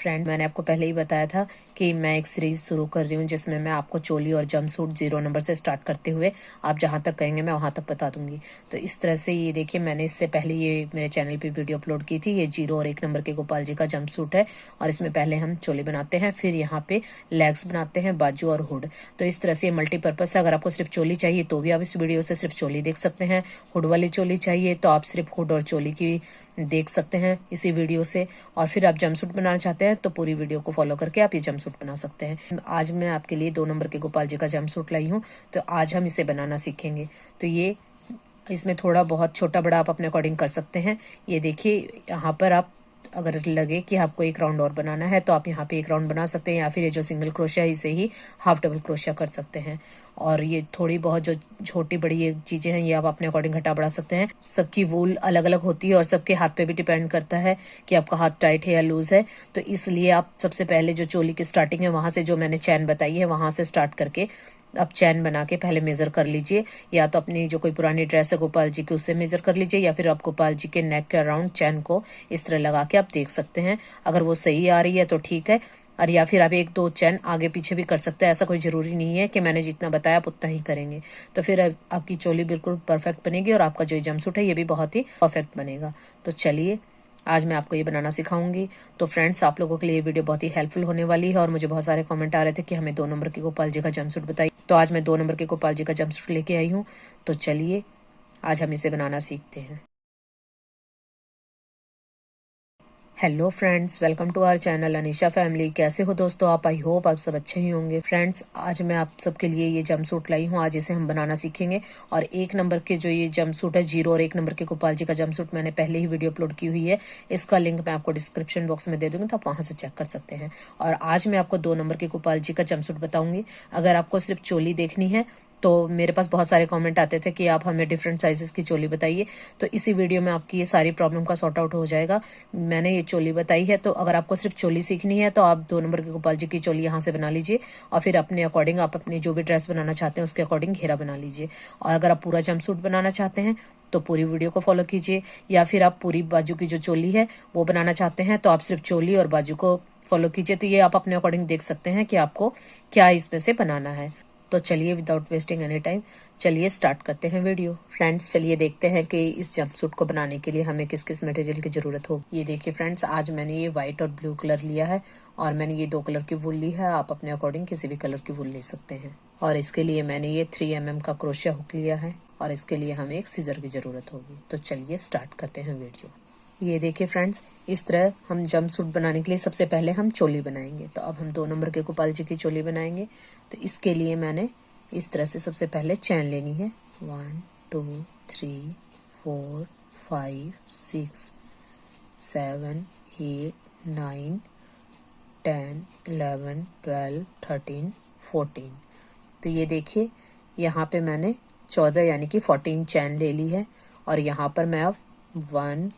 Friend, मैंने आपको पहले ही बताया था कि मैं एक सीरीज शुरू कर रही हूँ जिसमें मैं आपको चोली और जंपसूट 0 नंबर से स्टार्ट करते हुए आप जहाँ तक कहेंगे मैं वहाँ तक बता दूंगी। तो इस तरह से ये देखिए, मैंने इससे पहले ये मेरे चैनल पे वीडियो अपलोड की थी। ये 0 और 1 नंबर के गोपाल जी का जंपसूट है और इसमें पहले हम चोली बनाते हैं, फिर यहाँ पे लेग्स बनाते हैं, बाजू और हुड। तो इस तरह से मल्टीपर्पज है। अगर आपको सिर्फ चोली चाहिए तो भी आप इस वीडियो से सिर्फ चोली देख सकते हैं। हुड वाली चोली चाहिए तो आप सिर्फ हुड और चोली की देख सकते हैं इसी वीडियो से। और फिर आप जंपसूट बनाना चाहते हैं तो पूरी वीडियो को फॉलो करके आप ये जंपसूट बना सकते हैं। आज मैं आपके लिए 2 नंबर के गोपाल जी का जंपसूट लाई हूँ, तो आज हम इसे बनाना सीखेंगे। तो ये इसमें थोड़ा बहुत छोटा बड़ा आप अपने अकॉर्डिंग कर सकते हैं। ये देखिए, यहाँ पर आप अगर लगे कि आपको एक राउंड और बनाना है तो आप यहाँ पे एक राउंड बना सकते हैं, या फिर ये जो सिंगल क्रोशिया है इसे ही हाफ डबल क्रोशिया कर सकते हैं। और ये थोड़ी बहुत जो छोटी बड़ी ये चीजें हैं ये आप अपने अकॉर्डिंग घटा बढ़ा सकते हैं। सबकी वूल अलग अलग होती है और सबके हाथ पे भी डिपेंड करता है कि आपका हाथ टाइट है या लूज है। तो इसलिए आप सबसे पहले जो चोली की स्टार्टिंग है वहां से जो मैंने चैन बताई है वहां से स्टार्ट करके आप चैन बना के पहले मेजर कर लीजिए। या तो अपनी जो कोई पुरानी ड्रेस है गोपाल जी की उससे मेजर कर लीजिए, या फिर आप गोपाल जी के नेक के अराउंड चैन को इस तरह लगा के आप देख सकते हैं। अगर वो सही आ रही है तो ठीक है, और या फिर आप 1-2 चैन आगे पीछे भी कर सकते हैं। ऐसा कोई जरूरी नहीं है कि मैंने जितना बताया आप उतना ही करेंगे। तो फिर आपकी चोली बिल्कुल परफेक्ट बनेगी और आपका जो जंपसूट है ये भी बहुत ही परफेक्ट बनेगा। तो चलिए, आज मैं आपको ये बनाना सिखाऊंगी। तो फ्रेंड्स, आप लोगों के लिए ये वीडियो बहुत ही हेल्पफुल होने वाली है। और मुझे बहुत सारे कमेंट आ रहे थे कि हमें 2 नंबर के गोपाल जी का जंपसूट बताइए, तो आज मैं 2 नंबर के गोपाल जी का जंपसूट लेके आई हूँ। तो चलिए, आज हम इसे बनाना सीखते हैं। Hello friends, welcome to our channel Anisha family. कैसे हो दोस्तों आप? आई होप आप सब अच्छे ही होंगे। फ्रेंड्स, आज मैं आप सबके लिए ये जंपसूट लाई हूँ। आज इसे हम बनाना सीखेंगे। और 1 नंबर के जो ये जंपसूट है, 0 और 1 नंबर के गोपाल जी का जंपसूट, मैंने पहले ही वीडियो अपलोड की हुई है। इसका लिंक मैं आपको डिस्क्रिप्शन बॉक्स में दे दूंगी, तो आप वहां से चेक कर सकते हैं। और आज मैं आपको 2 नंबर के गोपाल जी का जंपसूट बताऊंगी। अगर आपको सिर्फ चोली देखनी है तो मेरे पास बहुत सारे कमेंट आते थे कि आप हमें डिफरेंट साइजेस की चोली बताइए, तो इसी वीडियो में आपकी ये सारी प्रॉब्लम का सॉर्ट आउट हो जाएगा। मैंने ये चोली बताई है, तो अगर आपको सिर्फ चोली सीखनी है तो आप 2 नंबर के गोपाल जी की चोली यहाँ से बना लीजिए। और फिर अपने अकॉर्डिंग आप अपनी जो भी ड्रेस बनाना चाहते हैं उसके अकॉर्डिंग घेरा बना लीजिए। और अगर आप पूरा जंपसूट बनाना चाहते हैं तो पूरी वीडियो को फॉलो कीजिए, या फिर आप पूरी बाजू की जो चोली है वो बनाना चाहते हैं तो आप सिर्फ चोली और बाजू को फॉलो कीजिए। तो ये आप अपने अकॉर्डिंग देख सकते हैं कि आपको क्या इसमें से बनाना है। तो चलिए, विदाउट वेस्टिंग एनी टाइम, चलिए स्टार्ट करते हैं वीडियो। फ्रेंड्स, चलिए देखते हैं कि इस जंपसूट को बनाने के लिए हमें किस किस मटेरियल की जरूरत होगी। ये देखिए फ्रेंड्स, आज मैंने ये व्हाइट और ब्लू कलर लिया है और मैंने ये 2 कलर की वूल ली है। आप अपने अकॉर्डिंग किसी भी कलर की वूल ले सकते हैं। और इसके लिए मैंने ये 3 mm का क्रोशिया हुक लिया है और इसके लिए हमें एक सीजर की जरूरत होगी। तो चलिए स्टार्ट करते हैं वीडियो। ये देखिए फ्रेंड्स, इस तरह हम जंपसूट बनाने के लिए सबसे पहले हम चोली बनाएंगे। तो अब हम 2 नंबर के गोपाल जी की चोली बनाएंगे। तो इसके लिए मैंने इस तरह से सबसे पहले चैन लेनी है। 1 2 3 4 5 6 7 8 9 10 11 12 13 14। तो ये देखिए, यहाँ पे मैंने 14 यानी कि 14 चैन ले ली है। और यहाँ पर मैं अब 1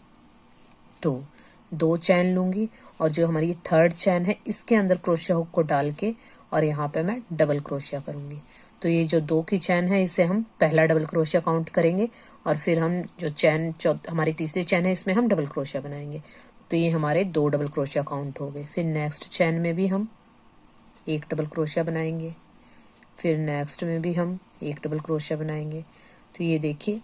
2 चैन लूंगी और जो हमारी 3rd चैन है इसके अंदर क्रोशिया हुक को डाल के और यहाँ पे मैं डबल क्रोशिया करूंगी। तो ये जो 2 की चैन है इसे हम पहला डबल क्रोशिया काउंट करेंगे और फिर हम जो चैन हमारी तीसरी चैन है इसमें हम डबल क्रोशिया बनाएंगे। तो ये हमारे 2 डबल क्रोशिया काउंट हो गए। फिर नेक्स्ट चैन में भी हम 1 डबल क्रोशिया बनाएंगे, फिर नेक्स्ट में भी हम 1 डबल क्रोशिया बनाएंगे। तो ये देखिए,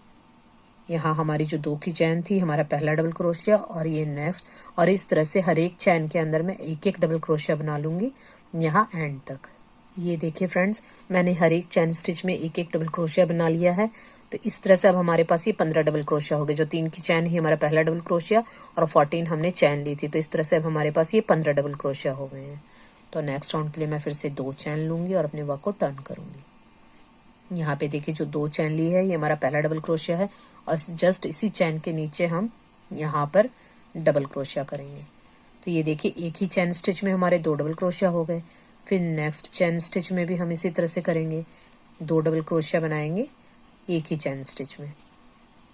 यहाँ हमारी जो 2 की चैन थी, हमारा पहला डबल क्रोशिया और ये नेक्स्ट, और इस तरह से हर एक चैन के अंदर मैं 1-1 डबल क्रोशिया बना लूंगी यहाँ एंड तक। ये देखिए फ्रेंड्स, मैंने हर एक चैन स्टिच में 1-1 डबल क्रोशिया बना लिया है। तो इस तरह से अब हमारे पास ये 15 डबल क्रोशिया हो गए। जो 3 की चैन ही हमारा पहला डबल क्रोशिया और 14 हमने चैन ली थी, तो इस तरह से अब हमारे पास ये 15 डबल क्रोशिया हो गए हैं। तो नेक्स्ट राउंड के लिए मैं फिर से 2 चैन लूंगी और अपने वर्क को टर्न करूंगी। यहाँ पे देखिए, जो 2 चैन ली है ये हमारा पहला डबल क्रोशिया है और जस्ट इसी चैन के नीचे हम यहाँ पर डबल क्रोशिया करेंगे। तो ये देखिए, एक ही चैन स्टिच में हमारे 2 डबल क्रोशिया हो गए। फिर नेक्स्ट चैन स्टिच में भी हम इसी तरह से करेंगे, 2 डबल क्रोशिया बनाएंगे एक ही चैन स्टिच में।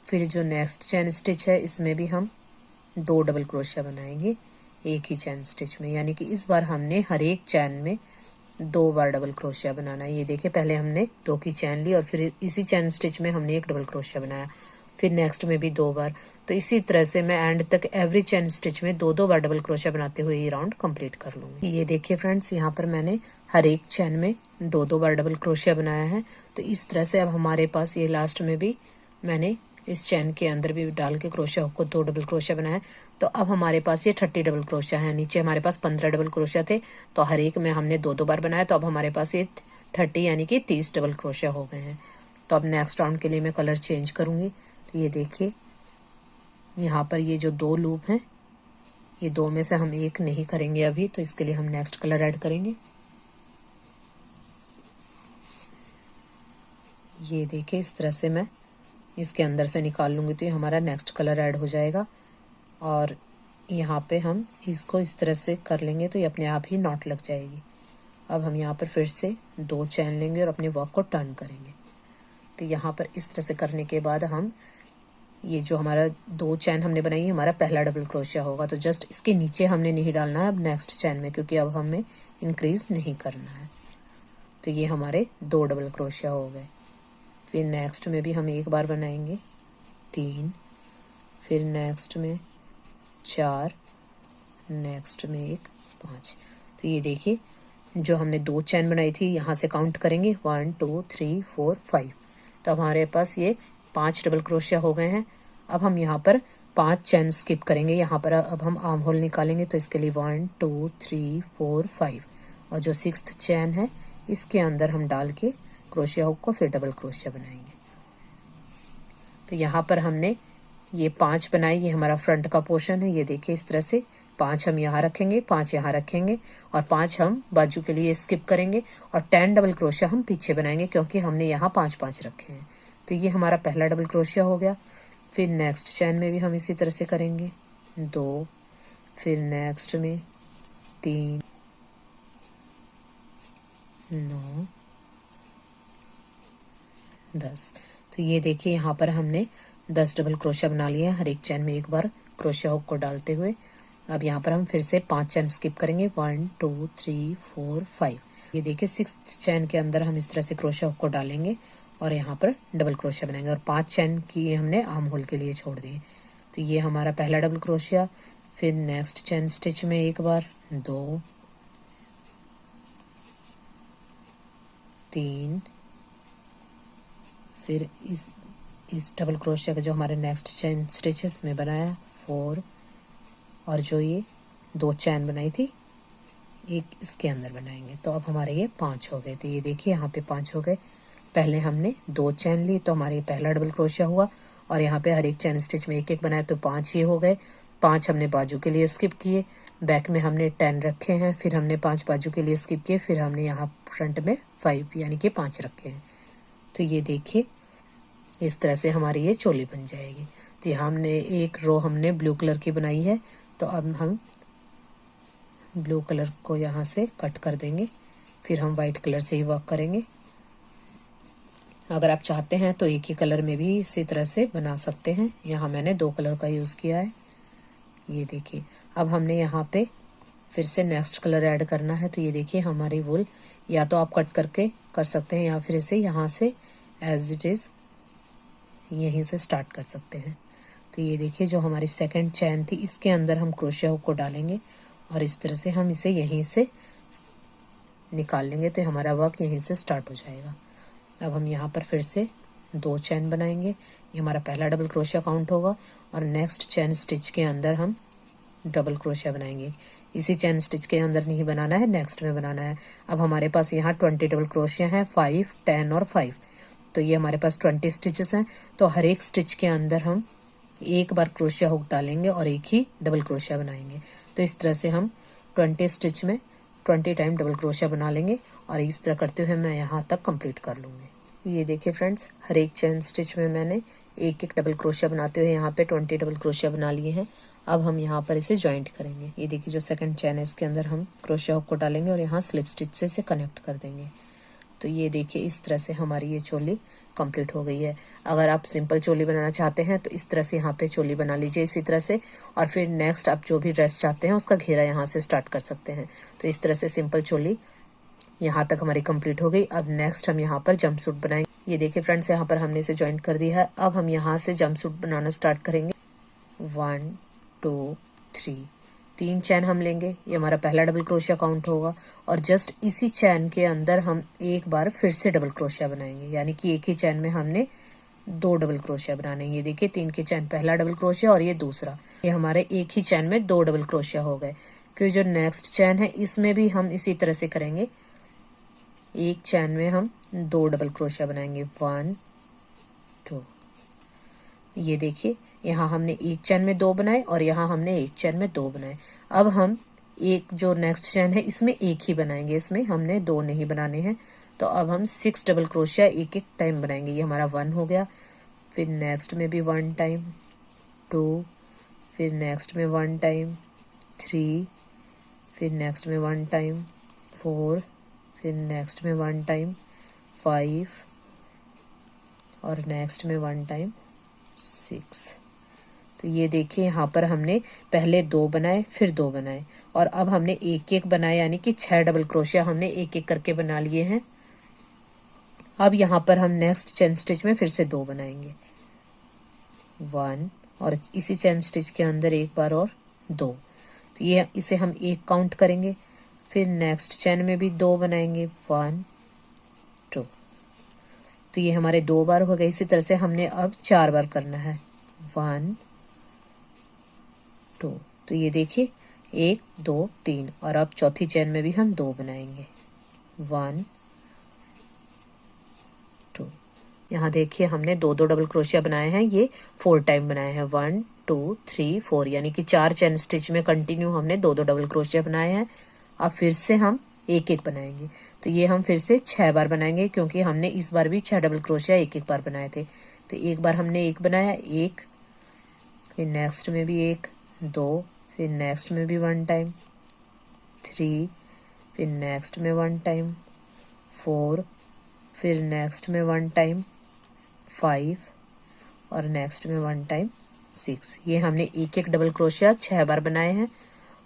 फिर जो नेक्स्ट चैन स्टिच है इसमें भी हम 2 डबल क्रोशिया बनाएंगे एक ही चैन स्टिच में। यानी कि इस बार हमने हर एक चैन में 2 बार डबल क्रोशिया बनाना है। ये देखिए, पहले हमने 2 की चैन ली और फिर इसी चैन स्टिच में हमने 1 डबल क्रोशिया बनाया। फिर नेक्स्ट में भी 2 बार। तो इसी तरह से मैं एंड तक एवरी चेन स्टिच में 2-2 बार डबल क्रोशिया बनाते हुए ये राउंड कंप्लीट कर लूंगी। ये देखिए फ्रेंड्स, यहाँ पर मैंने हर एक चेन में 2-2 बार डबल क्रोशिया बनाया है। तो इस तरह से अब हमारे पास ये लास्ट में भी मैंने इस चेन के अंदर भी डाल के क्रोशिया हुक को 2 डबल क्रोशिया बनाया। तो अब हमारे पास ये 30 डबल क्रोशिया है। नीचे हमारे पास 15 डबल क्रोशिया थे, तो हर एक में हमने 2-2 बार बनाया। तो अब हमारे पास ये 30 यानी कि 30 डबल क्रोशिया हो गए हैं। तो अब नेक्स्ट राउंड के लिए मैं कलर चेंज करूंगी। तो ये देखिए, यहाँ पर ये जो 2 लूप हैं, ये 2 में से हम एक नहीं करेंगे अभी, तो इसके लिए हम नेक्स्ट कलर ऐड करेंगे। ये देखिए, इस तरह से मैं इसके अंदर से निकाल लूंगी तो ये हमारा नेक्स्ट कलर ऐड हो जाएगा। और यहाँ पे हम इसको इस तरह से कर लेंगे तो ये अपने आप ही नॉट लग जाएगी। अब हम यहाँ पर फिर से 2 चैन लेंगे और अपने वर्क को टर्न करेंगे। तो यहाँ पर इस तरह से करने के बाद हम ये जो हमारा 2 चैन हमने बनाई है, हमारा पहला डबल क्रोशिया होगा। तो जस्ट इसके नीचे हमने नहीं डालना है अब नेक्स्ट चैन में, क्योंकि अब हमें इंक्रीज नहीं करना है। तो ये हमारे 2 डबल क्रोशिया हो गए। फिर नेक्स्ट में भी हम एक बार बनाएंगे 3, फिर नेक्स्ट में 4, नेक्स्ट में एक 5। तो ये देखिए, जो हमने 2 चैन बनाई थी यहाँ से काउंट करेंगे 1 2 3 4 5। तो हमारे पास ये 5 डबल क्रोशिया हो गए हैं। अब हम यहाँ पर 5 चैन स्किप करेंगे। यहाँ पर अब हम आर्म होल निकालेंगे, तो इसके लिए 1 2 3 4 5 और जो 6th चैन है इसके अंदर हम डाल के क्रोशिया हुक को फिर डबल क्रोशिया बनाएंगे। तो यहाँ पर हमने ये 5 बनाई, ये हमारा फ्रंट का पोर्शन है। ये देखिए, इस तरह से 5 हम यहाँ रखेंगे, 5 यहाँ रखेंगे और 5 हम बाजू के लिए स्किप करेंगे और 10 डबल क्रोशिया हम पीछे बनाएंगे, क्योंकि हमने यहाँ 5-5 रखे हैं। तो ये हमारा पहला डबल क्रोशिया हो गया। फिर नेक्स्ट चैन में भी हम इसी तरह से करेंगे 2, फिर नेक्स्ट में 3, 9, 10। तो ये देखिए, यहाँ पर हमने 10 डबल क्रोशिया बना लिए हैं, हर एक चैन में एक बार क्रोशिया हुक को डालते हुए। अब यहाँ पर हम फिर से 5 चैन स्किप करेंगे 1 2 3 4 5। ये देखिए, 6th चैन के अंदर हम इस तरह से क्रोशिया हुक को डालेंगे और यहाँ पर डबल क्रोशिया बनाएंगे और 5 चैन की हमने आर्म होल के लिए छोड़ दिए। तो ये हमारा पहला डबल क्रोशिया। फिर नेक्स्ट चैन स्टिच में एक बार 2, 3, फिर इस डबल क्रोशिया का जो हमारे नेक्स्ट चैन स्टिचेस में बनाया 4 और जो ये 2 चैन बनाई थी एक इसके अंदर बनाएंगे। तो अब हमारे ये 5 हो गए। तो ये देखिए, यहाँ पे 5 हो गए। पहले हमने 2 चैन ली तो हमारे पहला डबल क्रोशिया हुआ और यहाँ पे हर एक चैन स्टिच में एक एक बनाया, तो 5 ये हो गए। 5 हमने बाजू के लिए स्किप किए, बैक में हमने 10 रखे हैं, फिर हमने 5 बाजू के लिए स्किप किए, फिर हमने यहाँ फ्रंट में 5 यानी कि 5 रखे हैं। तो ये देखिए, इस तरह से हमारी ये चोली बन जाएगी। तो यहाँ हमने एक रो हमने ब्लू कलर की बनाई है, तो अब हम ब्लू कलर को यहाँ से कट कर देंगे, फिर हम वाइट कलर से ही वर्क करेंगे। अगर आप चाहते हैं तो एक ही कलर में भी इसी तरह से बना सकते हैं। यहाँ मैंने 2 कलर का यूज़ किया है। ये देखिए, अब हमने यहाँ पे फिर से नेक्स्ट कलर ऐड करना है। तो ये देखिए, हमारी वूल या तो आप कट करके कर सकते हैं या फिर इसे यहाँ से एज इट इज़ यहीं से स्टार्ट कर सकते हैं। तो ये देखिए, जो हमारी सेकंड चैन थी इसके अंदर हम क्रोशिया हुक को डालेंगे और इस तरह से हम इसे यहीं से निकाल लेंगे, तो हमारा वर्क यहीं से स्टार्ट हो जाएगा। अब हम यहाँ पर फिर से 2 चैन बनाएंगे, ये हमारा पहला डबल क्रोशिया काउंट होगा और नेक्स्ट चैन स्टिच के अंदर हम डबल क्रोशिया बनाएंगे। इसी चैन स्टिच के अंदर नहीं बनाना है, नेक्स्ट में बनाना है। अब हमारे पास यहाँ 20 डबल क्रोशिया हैं, 5, 10 और 5। तो ये हमारे पास 20 स्टिचेस हैं। तो हर एक स्टिच के अंदर हम एक बार क्रोशिया हुक डालेंगे और एक ही डबल क्रोशिया बनाएंगे। तो इस तरह से हम 20 स्टिच में 20 टाइम डबल क्रोशिया बना लेंगे और इस तरह करते हुए मैं यहाँ तक कंप्लीट कर लूँगी। ये देखिए फ्रेंड्स, हर एक चैन स्टिच में मैंने एक एक डबल क्रोशिया बनाते हुए यहाँ पे 20 डबल क्रोशिया बना लिए हैं। अब हम यहाँ पर इसे जॉइंट करेंगे। ये देखिए, जो सेकंड चैन है इसके अंदर हम क्रोशिया हुक को डालेंगे और यहाँ स्लिप स्टिच से इसे कनेक्ट कर देंगे। तो ये देखिए, इस तरह से हमारी ये चोली कंप्लीट हो गई है। अगर आप सिंपल चोली बनाना चाहते हैं तो इस तरह से यहाँ पे चोली बना लीजिए इसी तरह से, और फिर नेक्स्ट आप जो भी ड्रेस चाहते हैं उसका घेरा यहाँ से स्टार्ट कर सकते हैं। तो इस तरह से सिंपल चोली यहाँ तक हमारी कंप्लीट हो गई। अब नेक्स्ट हम यहाँ पर जंप सूट बनाएंगे। ये देखिए फ्रेंड्स, यहाँ पर हमने इसे ज्वाइंट कर दिया है। अब हम यहाँ से जंप सूट बनाना स्टार्ट करेंगे। 1 2 3 3 चैन हम लेंगे, ये हमारा पहला डबल क्रोशिया काउंट होगा। और जस्ट इसी चैन के अंदर हम एक बार फिर से डबल क्रोशिया बनाएंगे, यानी कि एक ही चैन में हमने 2 डबल क्रोशिया बनाने। ये देखिए 3 के चैन पहला डबल क्रोशिया और ये दूसरा, ये हमारे एक ही चैन में 2 डबल क्रोशिया हो गए। फिर जो नेक्स्ट चैन है इसमें भी हम इसी तरह से करेंगे, एक चैन में हम 2 डबल क्रोशिया बनाएंगे। 1 2, ये देखिए यहाँ हमने एक चैन में 2 बनाए और यहाँ हमने एक चैन में 2 बनाए। अब हम एक जो नेक्स्ट चैन है इसमें एक ही बनाएंगे, इसमें हमने 2 नहीं बनाने हैं। तो अब हम 6 डबल क्रोशिया एक एक टाइम बनाएंगे। ये हमारा 1 हो गया, फिर नेक्स्ट में भी 1 टाइम, 2, फिर नेक्स्ट में 1 टाइम, 3, फिर नेक्स्ट में 1 टाइम, 4, फिर नेक्स्ट में 1 टाइम, 5 और नेक्स्ट में 1 टाइम 6। तो ये देखिए यहाँ पर हमने पहले 2 बनाए फिर 2 बनाए और अब हमने एक एक बनाए, यानी कि 6 डबल क्रोशिया हमने एक एक करके बना लिए हैं। अब यहाँ पर हम नेक्स्ट चेन स्टिच में फिर से 2 बनाएंगे, 1 और इसी चेन स्टिच के अंदर एक बार और 2। तो ये इसे हम एक काउंट करेंगे। फिर नेक्स्ट चेन में भी 2 बनाएंगे, 1 2। तो ये हमारे 2 बार हो गए। इसी तरह से हमने अब 4 बार करना है, 1 2। तो ये देखिए 1 2 3 और अब चौथी चेन में भी हम 2 बनाएंगे, 1 2। यहाँ देखिए हमने 2 डबल क्रोशिया बनाए हैं, ये 4 टाइम बनाए हैं, 1 2 3 4, यानी कि 4 चेन स्टिच में कंटिन्यू हमने 2 डबल क्रोशिया बनाए हैं। अब फिर से हम एक एक बनाएंगे, तो ये हम फिर से 6 बार बनाएंगे, क्योंकि हमने इस बार भी 6 डबल क्रोशिया एक एक बार बनाए थे। तो एक बार हमने एक बनाया, एक, फिर नेक्स्ट में भी 1 2, फिर नेक्स्ट में भी 1 टाइम, 3, फिर नेक्स्ट में 1 टाइम, 4, फिर नेक्स्ट में 1 टाइम, 5 और नेक्स्ट में 1 टाइम 6। ये हमने एक एक डबल क्रोशिया 6 बार बनाए हैं।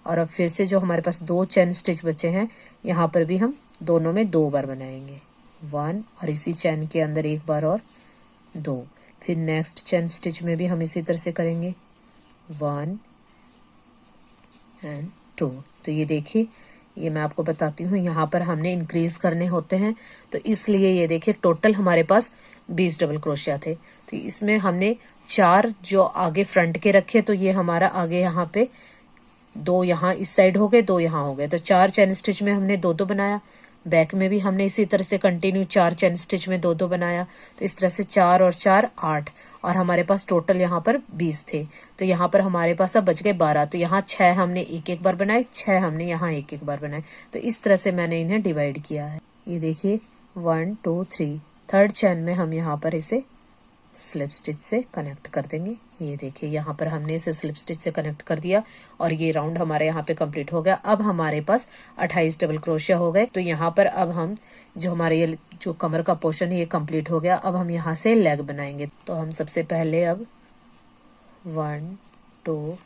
और अब फिर से जो हमारे पास 2 चेन स्टिच बचे हैं, यहाँ पर भी हम दोनों में 2 बार बनाएंगे, 1 और इसी चैन के अंदर एक बार और 2। फिर नेक्स्ट चेन स्टिच में भी हम इसी तरह से करेंगे, 1 एंड 2। तो ये देखिए, ये मैं आपको बताती हूँ, यहाँ पर हमने इंक्रीज करने होते हैं, तो इसलिए ये देखिए टोटल हमारे पास 20 डबल क्रोशिया थे। तो इसमें हमने 4 जो आगे फ्रंट के रखे, तो ये हमारा आगे यहाँ पे 2 यहाँ इस साइड हो गए, 2 यहाँ हो गए। तो 4 चैन स्टिच में हमने 2 बनाया। बैक में भी हमने इसी तरह से कंटिन्यू 4 चैन स्टिच में 2 बनाया। तो इस तरह से 4 और 4 8 और हमारे पास टोटल यहाँ पर 20 थे। तो यहाँ पर हमारे पास अब बच गए 12। तो यहाँ 6 हमने एक एक बार बनाए, 6 हमने यहाँ एक एक बार बनाए। तो इस तरह से मैंने इन्हें डिवाइड किया है। ये देखिए 1 2 3, थर्ड चैन में हम यहाँ पर इसे स्लिप स्टिच से कनेक्ट कर देंगे। ये देखिए यहाँ पर हमने इसे स्लिप स्टिच से कनेक्ट कर दिया और ये राउंड हमारे यहाँ पे कंप्लीट हो गया। अब हमारे पास 28 डबल क्रोशिया हो गए। तो यहाँ पर अब हम जो हमारे ये जो कमर का पोर्शन है ये कंप्लीट हो गया। अब हम यहाँ से लेग बनाएंगे। तो हम सबसे पहले अब 1 2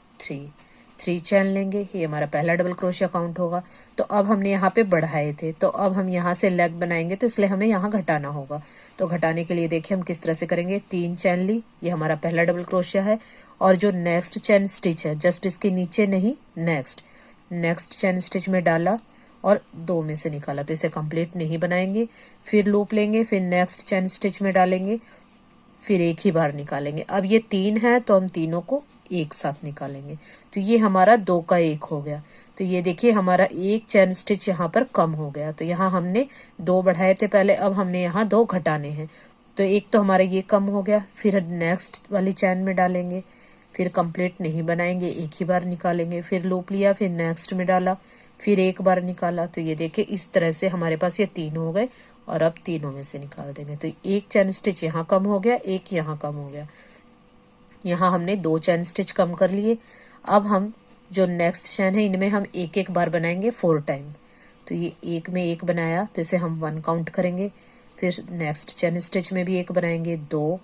3 चैन लेंगे, ये हमारा पहला डबल क्रोशिया काउंट होगा। तो अब हमने यहाँ पे बढ़ाए थे, तो अब हम यहाँ से लेग बनाएंगे, तो इसलिए हमें यहाँ घटाना होगा। तो घटाने के लिए देखिए हम किस तरह से करेंगे। 3 चैन ली, ये हमारा पहला डबल क्रोशिया है और जो नेक्स्ट चैन स्टिच है जस्ट इसके नीचे नहीं, नेक्स्ट चैन स्टिच में डाला और 2 में से निकाला, तो इसे कंप्लीट नहीं बनाएंगे। फिर लूप लेंगे, फिर नेक्स्ट चैन स्टिच में डालेंगे, फिर एक ही बार निकालेंगे। अब ये 3 है तो हम तीनों को एक साथ निकालेंगे, तो ये हमारा 2 का 1 हो गया। तो ये देखिए हमारा एक चैन स्टिच यहाँ पर कम हो गया। तो यहाँ हमने 2 बढ़ाए थे पहले, अब हमने यहाँ 2 घटाने हैं। तो एक तो हमारा ये कम हो गया, फिर नेक्स्ट वाली चैन में डालेंगे, फिर कंप्लीट नहीं बनाएंगे, एक ही बार निकालेंगे। फिर लूप लिया, फिर नेक्स्ट में डाला, फिर एक बार निकाला। तो ये देखिए इस तरह से हमारे पास ये 3 हो गए और अब तीनों में से निकाल देंगे। तो एक चैन स्टिच यहाँ कम हो गया, एक यहाँ कम हो गया। यहाँ हमने 2 चैन स्टिच कम कर लिए। अब हम जो नेक्स्ट चैन है इनमें हम एक एक बार बनाएंगे 4 टाइम। तो ये एक में एक बनाया, तो इसे हम 1 काउंट करेंगे। फिर नेक्स्ट चैन स्टिच में भी एक बनाएंगे, 2,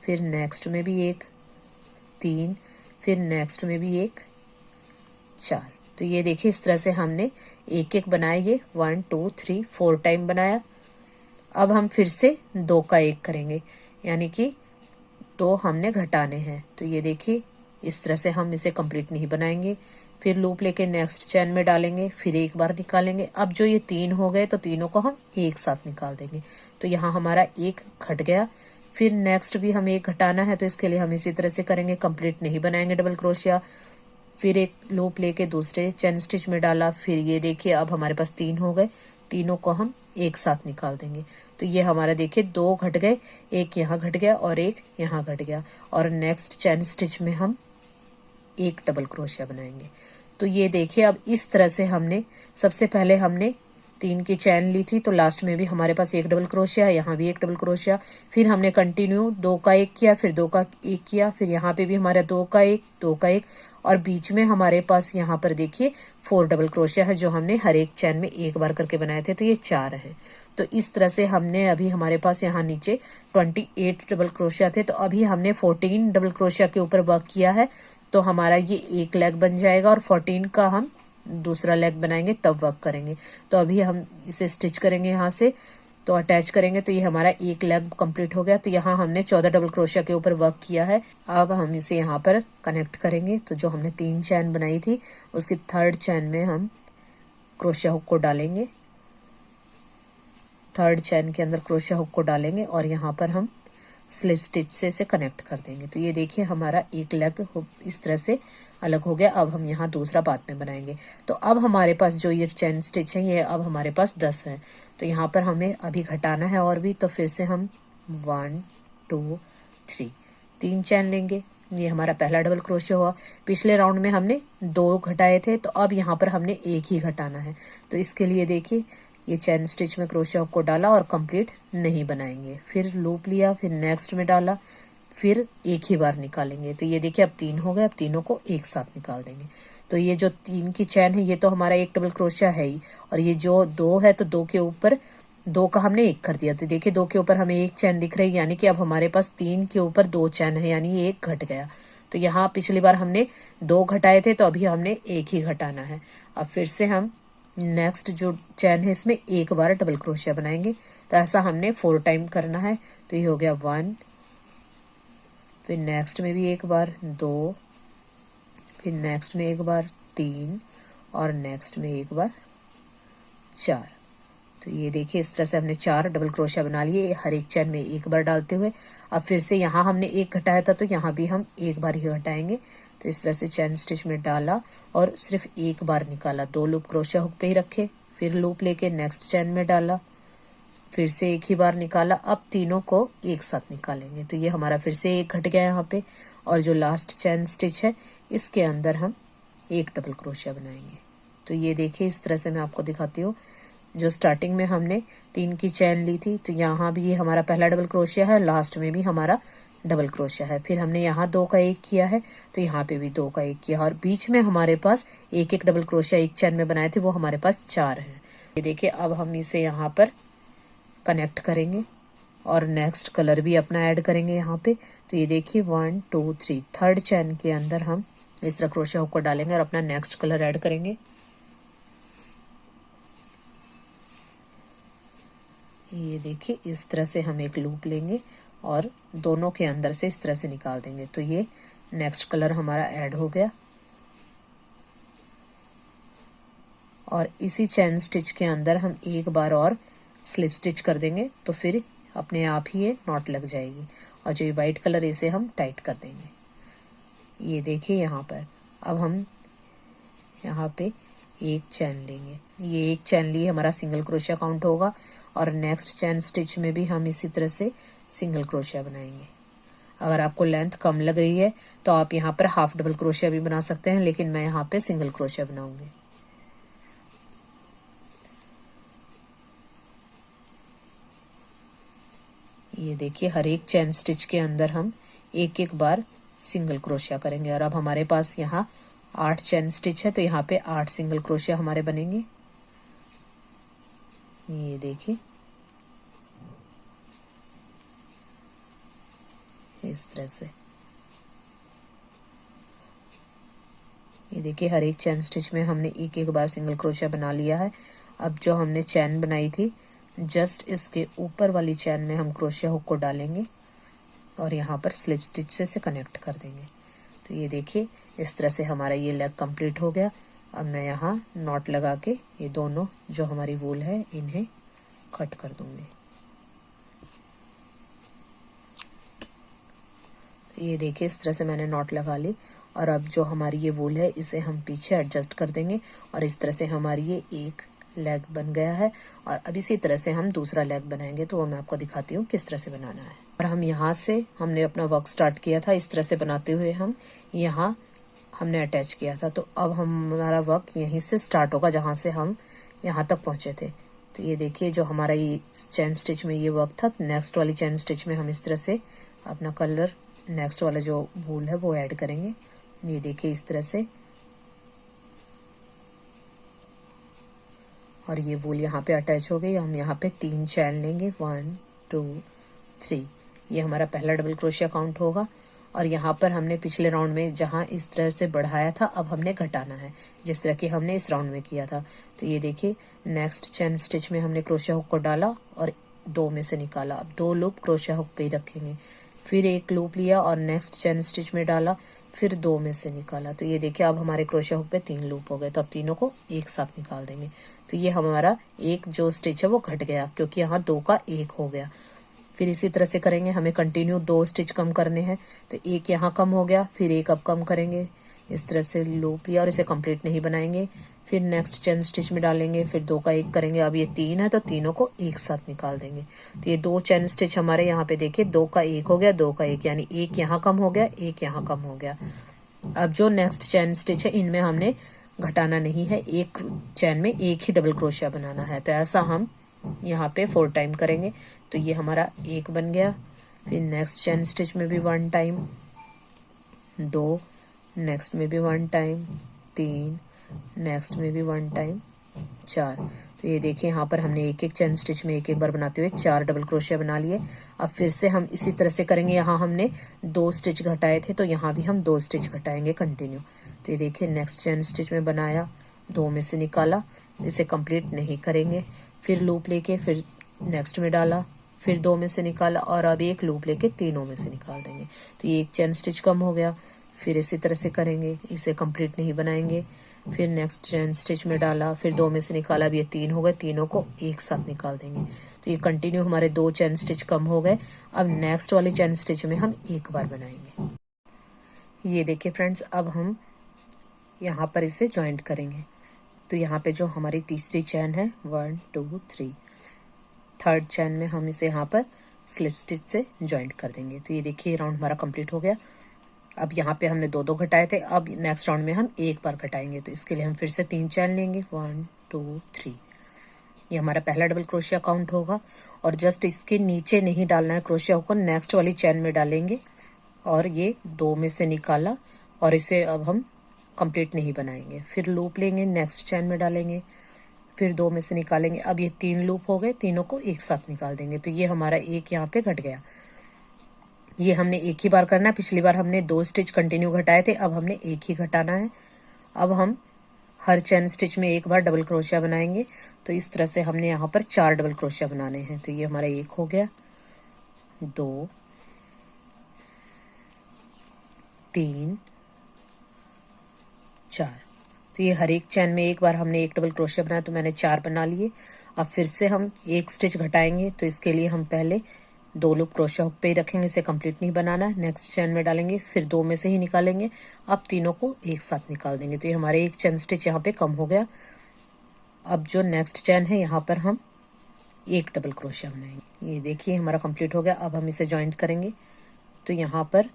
फिर नेक्स्ट में भी एक, 3, फिर नेक्स्ट में भी एक, 4। तो ये देखिए इस तरह से हमने एक एक बनाए, ये 1 2 3 4 टाइम बनाया। अब हम फिर से 2 का 1 करेंगे, यानी कि 2 हमने घटाने हैं। तो ये देखिए इस तरह से हम इसे कंप्लीट नहीं बनाएंगे। फिर लूप लेके नेक्स्ट चैन में डालेंगे, फिर एक बार निकालेंगे। अब जो ये 3 हो गए तो तीनों को हम एक साथ निकाल देंगे। तो यहाँ हमारा 1 घट गया। फिर नेक्स्ट भी हमें 1 घटाना है, तो इसके लिए हम इसी तरह से करेंगे, कंप्लीट नहीं बनाएंगे डबल क्रोशिया। फिर एक लूप लेके दूसरे चेन स्टिच में डाला। फिर ये देखिए अब हमारे पास 3 हो गए, तीनों को हम एक साथ निकाल देंगे। तो ये हमारा देखिए 2 घट गए, 1 यहाँ घट गया और 1 यहाँ घट गया। और नेक्स्ट चेन स्टिच में हम 1 डबल क्रोशिया बनाएंगे। तो ये देखिए अब इस तरह से हमने सबसे पहले हमने 3 की चैन ली थी, तो लास्ट में भी हमारे पास 1 डबल क्रोशिया, यहाँ भी 1 डबल क्रोशिया। फिर हमने कंटिन्यू 2 का 1 किया, फिर 2 का 1 किया, फिर यहाँ पे भी हमारा 2 का 1, 2 का 1, और बीच में हमारे पास यहाँ पर देखिए 4 डबल क्रोशिया है, जो हमने हर एक चैन में एक बार करके बनाए थे। तो ये 4 है। तो इस तरह से हमने अभी हमारे पास यहाँ नीचे 28 डबल क्रोशिया थे, तो अभी हमने 14 डबल क्रोशिया के ऊपर वर्क किया है। तो हमारा ये एक लेग बन जाएगा और 14 का हम दूसरा लेग बनाएंगे, तब वर्क करेंगे। तो अभी हम इसे स्टिच करेंगे यहाँ से, तो अटैच करेंगे। तो ये हमारा एक लेग कंप्लीट हो गया। तो यहाँ हमने 14 डबल क्रोशिया के ऊपर वर्क किया है। अब हम इसे यहाँ पर कनेक्ट करेंगे। तो जो हमने 3 चैन बनाई थी, उसकी 3rd चैन में हम क्रोशिया हुक को डालेंगे। 3rd चैन के अंदर क्रोशिया हुक को डालेंगे और यहाँ पर हम स्लिप स्टिच से इसे कनेक्ट कर देंगे। तो ये देखिए हमारा एक लेग इस तरह से अलग हो गया। अब हम यहाँ दूसरा पार्ट में बनाएंगे। तो अब हमारे पास जो ये चेन स्टिच है, ये अब हमारे पास 10 है। तो यहाँ पर हमें अभी घटाना है और भी। तो फिर से हम 1 2 3 चैन लेंगे। ये हमारा पहला डबल क्रोशिया हुआ। पिछले राउंड में हमने 2 घटाए थे, तो अब यहाँ पर हमने 1 ही घटाना है। तो इसके लिए देखिए ये चैन स्टिच में क्रोशिया को डाला और कंप्लीट नहीं बनाएंगे। फिर लूप लिया, फिर नेक्स्ट में डाला, फिर एक ही बार निकालेंगे। तो ये देखिए अब 3 हो गए, अब तीनों को एक साथ निकाल देंगे। तो ये जो 3 की चैन है, ये तो हमारा 1 डबल क्रोशिया है ही, और ये जो 2 है, तो 2 के ऊपर 2 का हमने 1 कर दिया। तो देखिए 2 के ऊपर हमें 1 चैन दिख रही है, यानी कि अब हमारे पास 3 के ऊपर 2 चैन है, यानी 1 घट गया। तो यहाँ पिछली बार हमने 2 घटाए थे, तो अभी हमने 1 ही घटाना है। अब फिर से हम नेक्स्ट जो चैन है, इसमें एक बार डबल क्रोशिया बनाएंगे। तो ऐसा हमने 4 टाइम करना है। तो ये हो गया 1, फिर नेक्स्ट में भी एक बार 2, फिर नेक्स्ट में एक बार 3, और नेक्स्ट में एक बार 4। तो ये देखिए इस तरह से हमने 4 डबल क्रोशिया बना लिए, हर एक चैन में एक बार डालते हुए। अब फिर से यहाँ हमने 1 घटाया था, तो यहाँ भी हम एक बार ही घटाएंगे। तो इस तरह से चैन स्टिच में डाला और सिर्फ एक बार निकाला। 2 लूप क्रोशिया हुक पे ही रखे, फिर लूप लेके नेक्स्ट चैन में डाला, फिर से एक ही बार निकाला। अब तीनों को एक साथ निकालेंगे। तो ये हमारा फिर से 1 घट गया यहाँ पे। और जो लास्ट चैन स्टिच है, इसके अंदर हम 1 डबल क्रोशिया बनाएंगे। तो ये देखिए इस तरह से मैं आपको दिखाती हूँ। जो स्टार्टिंग में हमने 3 की चैन ली थी, तो यहाँ भी ये हमारा पहला डबल क्रोशिया है, लास्ट में भी हमारा डबल क्रोशिया है। फिर हमने यहाँ 2 का 1 किया है, तो यहाँ पे भी 2 का 1 किया, और बीच में हमारे पास एक एक डबल क्रोशिया एक चैन में बनाए थे, वो हमारे पास 4 है। ये देखिए अब हम इसे यहाँ पर कनेक्ट करेंगे और नेक्स्ट कलर भी अपना ऐड करेंगे यहाँ पे। तो ये देखिए 1 2 3 3rd चैन के अंदर हम इस तरह क्रोशिया हुक को डालेंगे और अपना नेक्स्ट कलर ऐड करेंगे। ये देखिए इस तरह से हम एक लूप लेंगे और दोनों के अंदर से इस तरह से निकाल देंगे। तो ये नेक्स्ट कलर हमारा ऐड हो गया, और इसी चैन स्टिच के अंदर हम एक बार और स्लिप स्टिच कर देंगे, तो फिर अपने आप ही ये नॉट लग जाएगी। और जो ये वाइट कलर, इसे हम टाइट कर देंगे। ये देखिए यहाँ पर अब हम यहाँ पे एक चैन लेंगे। ये एक चैन लिए हमारा सिंगल क्रोशिया काउंट होगा, और नेक्स्ट चैन स्टिच में भी हम इसी तरह से सिंगल क्रोशिया बनाएंगे। अगर आपको लेंथ कम लग रही है, तो आप यहाँ पर हाफ डबल क्रोशिया भी बना सकते हैं, लेकिन मैं यहाँ पे सिंगल क्रोशिया बनाऊंगी। ये देखिए हर एक चैन स्टिच के अंदर हम एक एक बार सिंगल क्रोशिया करेंगे। और अब हमारे पास यहाँ 8 चैन स्टिच है, तो यहाँ पे 8 सिंगल क्रोशिया हमारे बनेंगे। ये देखिए इस तरह से। ये देखिए हर एक चैन स्टिच में हमने एक एक बार सिंगल क्रोशिया बना लिया है। अब जो हमने चैन बनाई थी जस्ट इसके ऊपर वाली चैन में हम क्रोशिया हुक को डालेंगे और यहाँ पर स्लिप स्टिच से कनेक्ट कर देंगे। तो ये देखिए इस तरह से हमारा ये लेग कंप्लीट हो गया। अब मैं यहाँ नॉट लगा के ये दोनों जो हमारी वूल है इन्हें कट कर दूंगी। तो ये देखिए इस तरह से मैंने नॉट लगा ली और अब जो हमारी ये वूल है इसे हम पीछे एडजस्ट कर देंगे और इस तरह से हमारी ये एक लेग बन गया है। और अब इसी तरह से हम दूसरा लेग बनाएंगे, तो वो मैं आपको दिखाती हूँ किस तरह से बनाना है। और हम यहाँ से हमने अपना वर्क स्टार्ट किया था, इस तरह से बनाते हुए हम यहाँ हमने अटैच किया था। तो अब हमारा वर्क यहीं से स्टार्ट होगा जहाँ से हम यहाँ तक पहुँचे थे। तो ये देखिए जो हमारा ये चेन स्टिच में ये वर्क था, नेक्स्ट वाली चेन स्टिच में हम इस तरह से अपना कलर नेक्स्ट वाला जो वूल है वो ऐड करेंगे। ये देखिए इस तरह से, और ये वूल यहाँ पे अटैच हो गई। हम यहाँ पे 3 चैन लेंगे, 1 2 3। ये हमारा पहला डबल क्रोशिया काउंट होगा। और यहाँ पर हमने पिछले राउंड में जहाँ इस तरह से बढ़ाया था अब हमने घटाना है, जिस तरह की हमने इस राउंड में किया था। तो ये देखिए नेक्स्ट चेन स्टिच में हमने क्रोशिया हुक को डाला और 2 में से निकाला। अब 2 लूप क्रोशिया हुक पे ही रखेंगे, फिर 1 लूप लिया और नेक्स्ट चेन स्टिच में डाला, फिर 2 में से निकाला। तो ये देखिए अब हमारे क्रोशिया हुक पे 3 लूप हो गए। तो अब तीनों को एक साथ निकाल देंगे। तो ये हमारा एक जो स्टिच है वो घट गया क्योंकि यहाँ 2 का 1 हो गया। फिर इसी तरह से करेंगे, हमें कंटिन्यू 2 स्टिच कम करने हैं। तो 1 यहाँ कम हो गया, फिर 1 अब कम करेंगे, इस तरह से लूप लिया और इसे कंप्लीट नहीं बनाएंगे। फिर नेक्स्ट चेन स्टिच में डालेंगे, फिर 2 का 1 करेंगे। अब ये 3 है तो तीनों को एक साथ निकाल देंगे। तो ये 2 चेन स्टिच हमारे यहाँ पे देखिए 2 का 1 हो गया, 2 का 1, यानी 1 यहाँ कम हो गया, 1 यहाँ कम हो गया। अब जो नेक्स्ट चेन स्टिच है इनमें हमने घटाना नहीं है, एक चैन में एक ही डबल क्रोशिया बनाना है। तो ऐसा हम यहाँ पे 4 टाइम करेंगे। तो ये हमारा 1 बन गया, फिर नेक्स्ट चेन स्टिच में भी 1 टाइम, 2 नेक्स्ट में भी 1 टाइम, 3 नेक्स्ट में भी 1 टाइम, 4। तो ये देखिए यहाँ पर हमने एक एक चेन स्टिच में एक एक बार बनाते हुए 4 डबल क्रोशिया बना लिए। अब फिर से हम इसी तरह से करेंगे। यहाँ हमने 2 स्टिच घटाए थे तो यहाँ भी हम 2 स्टिच घटाएंगे कंटिन्यू। तो ये देखिए नेक्स्ट चेन स्टिच में बनाया, 2 में से निकाला, इसे कंप्लीट नहीं करेंगे, फिर लूप लेके फिर नेक्स्ट में डाला, फिर 2 में से निकाला और अब एक लूप लेके तीनों में से निकाल देंगे। तो ये एक चेन स्टिच कम हो गया। फिर इसी तरह से करेंगे, इसे कंप्लीट नहीं बनाएंगे, फिर नेक्स्ट चेन स्टिच में डाला, फिर 2 में से निकाला, अब ये 3 हो गए, तीनों को एक साथ निकाल देंगे। तो ये कंटिन्यू हमारे 2 चेन स्टिच कम हो गए। अब नेक्स्ट वाली चेन स्टिच में हम एक बार बनाएंगे। ये देखिए फ्रेंड्स, अब हम यहाँ पर इसे ज्वाइंट करेंगे। तो यहाँ पे जो हमारी तीसरी चैन है 1 2 3, थर्ड चैन में हम इसे यहाँ पर स्लिप स्टिच से ज्वाइंट कर देंगे। तो ये देखिए राउंड हमारा कंप्लीट हो गया। अब यहाँ पे हमने 2 घटाए थे, अब नेक्स्ट राउंड में हम एक बार घटाएंगे। तो इसके लिए हम फिर से 3 चैन लेंगे, 1 2 3। ये हमारा पहला डबल क्रोशिया काउंट होगा और जस्ट इसके नीचे नहीं डालना है क्रोशिया को, नेक्स्ट वाली चैन में डालेंगे और ये 2 में से निकाला और इसे अब हम कंप्लीट नहीं बनाएंगे। फिर लूप लेंगे, नेक्स्ट चैन में डालेंगे, फिर 2 में से निकालेंगे। अब ये 3 लूप हो गए, तीनों को एक साथ निकाल देंगे। तो ये हमारा एक यहाँ पे घट गया। ये हमने एक ही बार करना है, पिछली बार हमने 2 स्टिच कंटिन्यू घटाए थे, अब हमने एक ही घटाना है। अब हम हर चेन स्टिच में एक बार डबल क्रोशिया बनाएंगे। तो इस तरह से हमने यहाँ पर 4 डबल क्रोशिया बनाने हैं। तो ये हमारा 1 हो गया, 2 3 4। तो ये हर एक चैन में एक बार हमने एक डबल क्रोशिया बनाया, तो मैंने 4 बना लिए। अब फिर से हम एक स्टिच घटाएंगे। तो इसके लिए हम पहले 2 लूप क्रोशिया हुक पे ही रखेंगे, इसे कंप्लीट नहीं बनाना है। नेक्स्ट चैन में डालेंगे, फिर 2 में से ही निकालेंगे। अब तीनों को एक साथ निकाल देंगे। तो ये हमारे एक चैन स्टिच यहाँ पे कम हो गया। अब जो नेक्स्ट चैन है यहाँ पर हम एक डबल क्रोशिया बनाएंगे। ये देखिए हमारा कंप्लीट हो गया। अब हम इसे ज्वाइंट करेंगे। तो यहाँ पर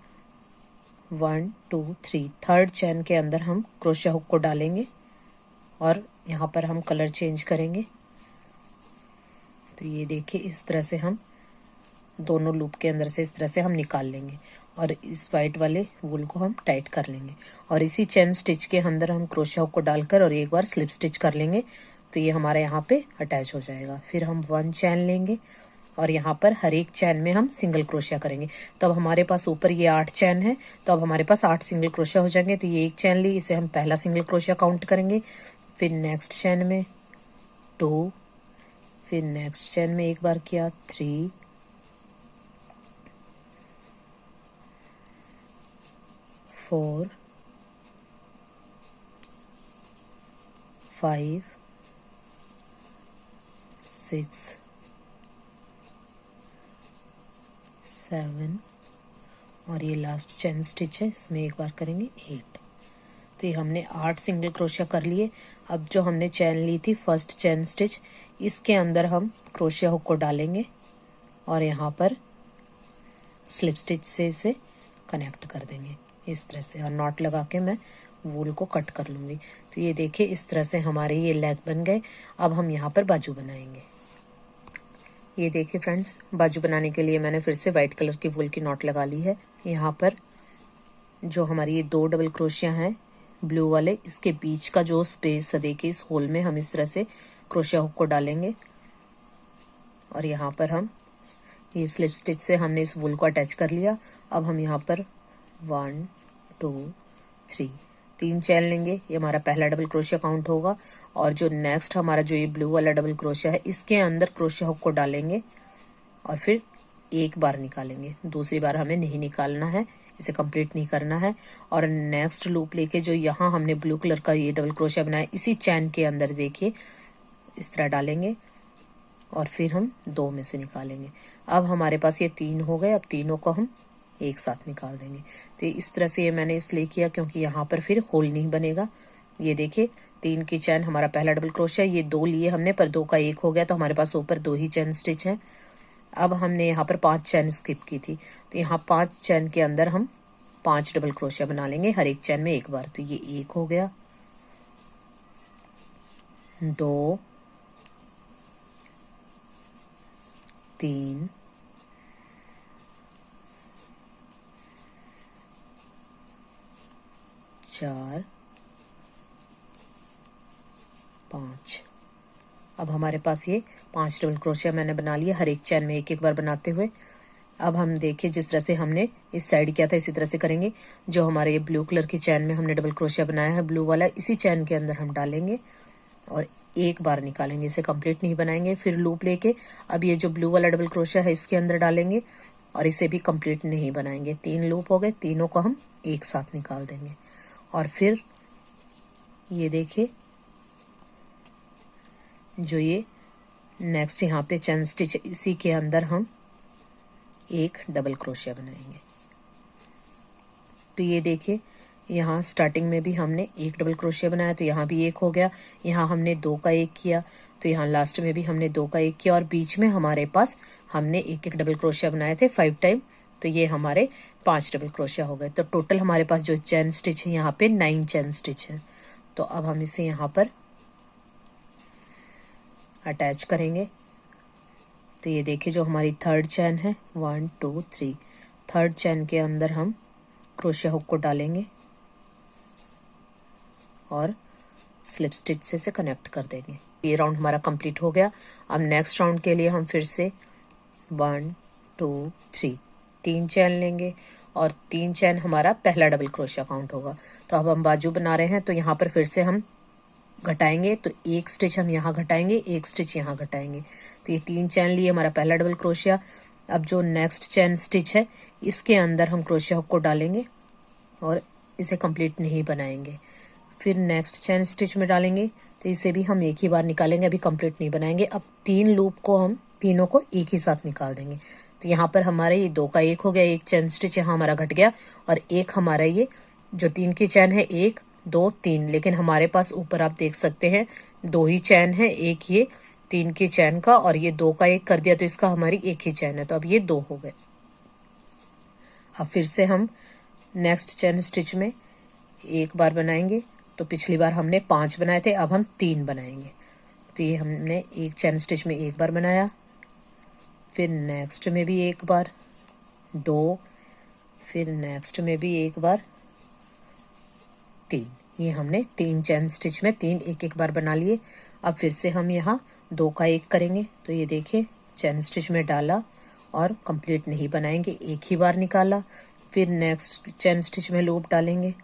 1 2 3 थर्ड चैन के अंदर हम क्रोशिया हुक को डालेंगे और यहाँ पर हम कलर चेंज करेंगे। तो ये देखिए इस तरह से हम दोनों लूप के अंदर से इस तरह से हम निकाल लेंगे और इस वाइट वाले वूल को हम टाइट कर लेंगे और इसी चेन स्टिच के अंदर हम क्रोशिया हुक को डालकर और एक बार स्लिप स्टिच कर लेंगे। तो ये हमारे यहाँ पे अटैच हो जाएगा। फिर हम 1 चैन लेंगे और यहाँ पर हर एक चैन में हम सिंगल क्रोशिया करेंगे। तो अब हमारे पास ऊपर ये 8 चैन है, तो अब हमारे पास 8 सिंगल क्रोशिया हो जाएंगे। तो ये एक चैन ली, इसे हम पहला सिंगल क्रोशिया काउंट करेंगे, फिर नेक्स्ट चैन में 2, फिर नेक्स्ट चेन में एक बार किया, 3, 4, 5, 6, 7 और ये लास्ट चेन स्टिच है, इसमें एक बार करेंगे 8। तो ये हमने 8 सिंगल क्रोशिया कर लिए। अब जो हमने चैन ली थी फर्स्ट चैन स्टिच, इसके अंदर हम क्रोशिया हुक को डालेंगे और यहाँ पर स्लिप स्टिच से इसे कनेक्ट कर देंगे इस तरह से, और नॉट लगा के मैं वूल को कट कर लूँगी। तो ये देखिए इस तरह से हमारे ये लेग बन गए। अब हम यहाँ पर बाजू बनाएंगे। ये देखिए फ्रेंड्स, बाजू बनाने के लिए मैंने फिर से वाइट कलर की वूल की नॉट लगा ली है। यहाँ पर जो हमारी ये 2 डबल क्रोशिया हैं ब्लू वाले, इसके बीच का जो स्पेस है देखिए, इस होल में हम इस तरह से क्रोशिया हुक को डालेंगे और यहाँ पर हम ये स्लिप स्टिच से हमने इस वूल को अटैच कर लिया। अब हम यहाँ पर 1 2 3 3 चैन लेंगे, ये हमारा पहला डबल क्रोशिया काउंट होगा। और जो नेक्स्ट हमारा जो ये ब्लू वाला डबल क्रोशिया है, इसके अंदर क्रोशिया हुक को डालेंगे और फिर एक बार निकालेंगे, दूसरी बार हमें नहीं निकालना है, इसे कंप्लीट नहीं करना है। और नेक्स्ट लूप लेके जो यहाँ हमने ब्लू कलर का ये डबल क्रोशिया बनाया, इसी चैन के अंदर देखिए इस तरह डालेंगे और फिर हम 2 में से निकालेंगे। अब हमारे पास ये 3 हो गए। अब तीनों को हम एक साथ निकाल देंगे। तो इस तरह से ये मैंने इसलिए किया क्योंकि यहाँ पर फिर होल नहीं बनेगा। ये देखिए 3 की चैन, हमारा पहला डबल क्रोशिया, ये 2 लिए हमने पर 2 का 1 हो गया, तो हमारे पास ऊपर 2 ही चैन स्टिच है। अब हमने यहाँ पर 5 चैन स्किप की थी, तो यहाँ 5 चैन के अंदर हम 5 डबल क्रोशिया बना लेंगे, हर एक चैन में एक बार। तो ये 1 हो गया, 2, 3, 4, 5। अब हमारे पास ये 5 डबल क्रोशिया मैंने बना लिया, हर एक चैन में एक एक बार बनाते हुए। अब हम देखिए जिस तरह से हमने इस साइड किया था, इसी तरह से करेंगे। जो हमारे ये ब्लू कलर की चैन में हमने डबल क्रोशिया बनाया है ब्लू वाला, इसी चैन के अंदर हम डालेंगे और एक बार निकालेंगे, इसे कंप्लीट नहीं बनाएंगे। फिर लूप लेके अब ये जो ब्लू वाला डबल क्रोशिया है इसके अंदर डालेंगे और इसे भी कंप्लीट नहीं बनाएंगे। 3 लूप हो गए, तीनों को हम एक साथ निकाल देंगे। और फिर ये देखिए जो ये नेक्स्ट यहाँ पे चैन स्टिच, इसी के अंदर हम एक डबल क्रोशिया बनाएंगे। तो ये देखिए यहाँ स्टार्टिंग में भी हमने एक डबल क्रोशिया बनाया, तो यहाँ भी एक हो गया। यहाँ हमने 2 का 1 किया, तो यहाँ लास्ट में भी हमने 2 का 1 किया और बीच में हमारे पास हमने एक एक डबल क्रोशिया बनाए थे 5 टाइम, तो ये हमारे 5 डबल क्रोशिया हो गए। तो टोटल हमारे पास जो चैन स्टिच है यहाँ पे 9 चैन स्टिच है। तो अब हम इसे यहाँ पर अटैच करेंगे। तो ये देखिए जो हमारी थर्ड चैन है, 1 2 3, थर्ड चैन के अंदर हम क्रोशिया हुक को डालेंगे और स्लिप स्टिच से इसे कनेक्ट कर देंगे। ये राउंड हमारा कंप्लीट हो गया। अब नेक्स्ट राउंड के लिए हम फिर से 1 2 3 3 चैन लेंगे और 3 चैन हमारा पहला डबल क्रोशिया काउंट होगा। तो अब हम बाजू बना रहे हैं, तो यहाँ पर फिर से हम घटाएंगे, तो एक स्टिच हम यहाँ घटाएंगे, एक स्टिच यहाँ घटाएंगे। तो ये 3 चैन लिए, हमारा पहला डबल क्रोशिया। अब जो नेक्स्ट चैन स्टिच है इसके अंदर हम क्रोशिया हुक को डालेंगे और इसे कंप्लीट नहीं बनाएंगे। फिर नेक्स्ट चैन स्टिच में डालेंगे, तो इसे भी हम एक ही बार निकालेंगे, अभी कंप्लीट नहीं बनाएंगे। अब 3 लूप को हम तीनों को एक ही साथ निकाल देंगे। तो यहाँ पर हमारे ये 2 का 1 हो गया, एक चैन स्टिच यहाँ हमारा घट गया और एक हमारा ये जो 3 की चैन है 1 2 3, लेकिन हमारे पास ऊपर आप देख सकते हैं 2 ही चैन है, एक ये 3 की चैन का और ये 2 का 1 कर दिया, तो इसका हमारी एक ही चैन है, तो अब ये 2 हो गए। अब फिर से हम नेक्स्ट चैन स्टिच में एक बार बनाएंगे, तो पिछली बार हमने 5 बनाए थे, अब हम 3 बनाएंगे। तो ये हमने एक चैन स्टिच में एक बार बनाया, फिर नेक्स्ट में भी एक बार, 2, फिर नेक्स्ट में भी एक बार, 3। ये हमने 3 चैन स्टिच में 3 एक एक बार बना लिए। अब फिर से हम यहाँ 2 का 1 करेंगे, तो ये देखिए चैन स्टिच में डाला और कंप्लीट नहीं बनाएंगे, एक ही बार निकाला। फिर नेक्स्ट चैन स्टिच में लूप डालेंगे,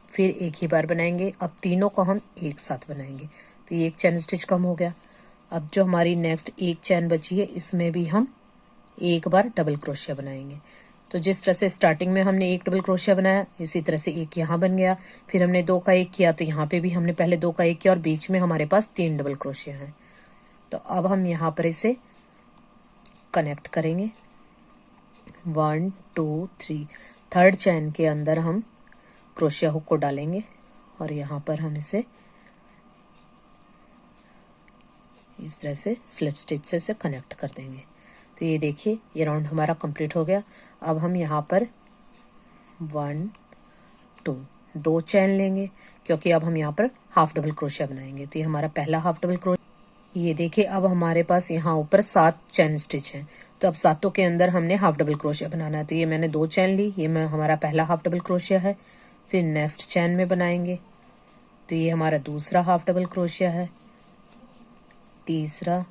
फिर एक ही बार बनाएंगे। अब तीनों को हम एक साथ बनाएंगे, तो ये एक चैन स्टिच कम हो गया। अब जो हमारी नेक्स्ट एक चैन बची है इसमें भी हम एक बार डबल क्रोशिया बनाएंगे। तो जिस तरह से स्टार्टिंग में हमने एक डबल क्रोशिया बनाया, इसी तरह से एक यहाँ बन गया, फिर हमने 2 का 1 किया, तो यहाँ पे भी हमने पहले 2 का 1 किया और बीच में हमारे पास 3 डबल क्रोशिया हैं। तो अब हम यहाँ पर इसे कनेक्ट करेंगे 1 2 3। थर्ड चैन के अंदर हम क्रोशिया हुक को डालेंगे और यहाँ पर हम इसे इस तरह से स्लिप स्टिच से कनेक्ट कर देंगे। तो ये देखिए ये राउंड हमारा कंप्लीट हो गया। अब हम यहाँ पर 1 2 2 चैन लेंगे, क्योंकि अब हम यहाँ पर हाफ डबल क्रोशिया बनाएंगे। तो ये हमारा पहला हाफ डबल क्रोशिया। ये देखिए अब हमारे पास यहाँ ऊपर 7 चैन स्टिच हैं, तो अब सातों के अंदर हमने हाफ डबल क्रोशिया बनाना है। तो ये मैंने 2 चैन ली, ये मैं हमारा पहला हाफ डबल क्रोशिया है। फिर नेक्स्ट चैन में बनाएंगे, तो ये हमारा दूसरा हाफ डबल क्रोशिया है, तीसरा,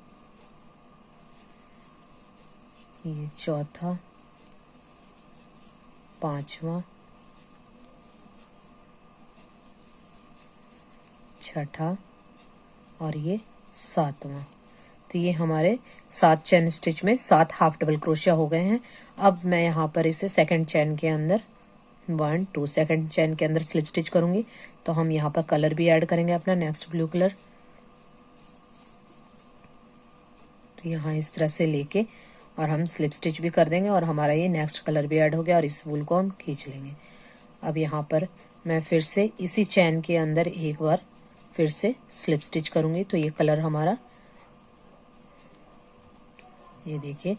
ये चौथा, पांचवा, छठा और ये सातवां। तो ये हमारे 7 चैन स्टिच में 7 हाफ डबल क्रोशिया हो गए हैं। अब मैं यहाँ पर इसे सेकंड चैन के अंदर 1 2 सेकंड चैन के अंदर स्लिप स्टिच करूंगी। तो हम यहाँ पर कलर भी ऐड करेंगे अपना नेक्स्ट ब्लू कलर। तो यहाँ इस तरह से लेके और हम स्लिप स्टिच भी कर देंगे और हमारा ये नेक्स्ट कलर भी ऐड हो गया और इस वूल को हम खींच लेंगे। अब यहाँ पर मैं फिर से इसी चैन के अंदर एक बार फिर से स्लिप स्टिच करूंगी। तो ये कलर हमारा, ये देखिए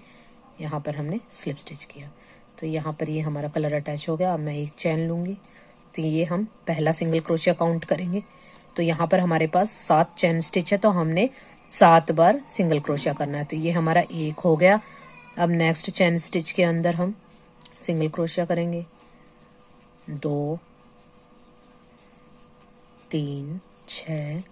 यहाँ पर हमने स्लिप स्टिच किया, तो यहाँ पर ये हमारा कलर अटैच हो गया। अब मैं एक चैन लूंगी, तो ये हम पहला सिंगल क्रोशिया काउंट करेंगे। तो यहाँ पर हमारे पास 7 चैन स्टिच है, तो हमने 7 बार सिंगल क्रोशिया करना है। तो ये हमारा एक हो गया। अब नेक्स्ट चैन स्टिच के अंदर हम सिंगल क्रोशिया करेंगे, 2 3 6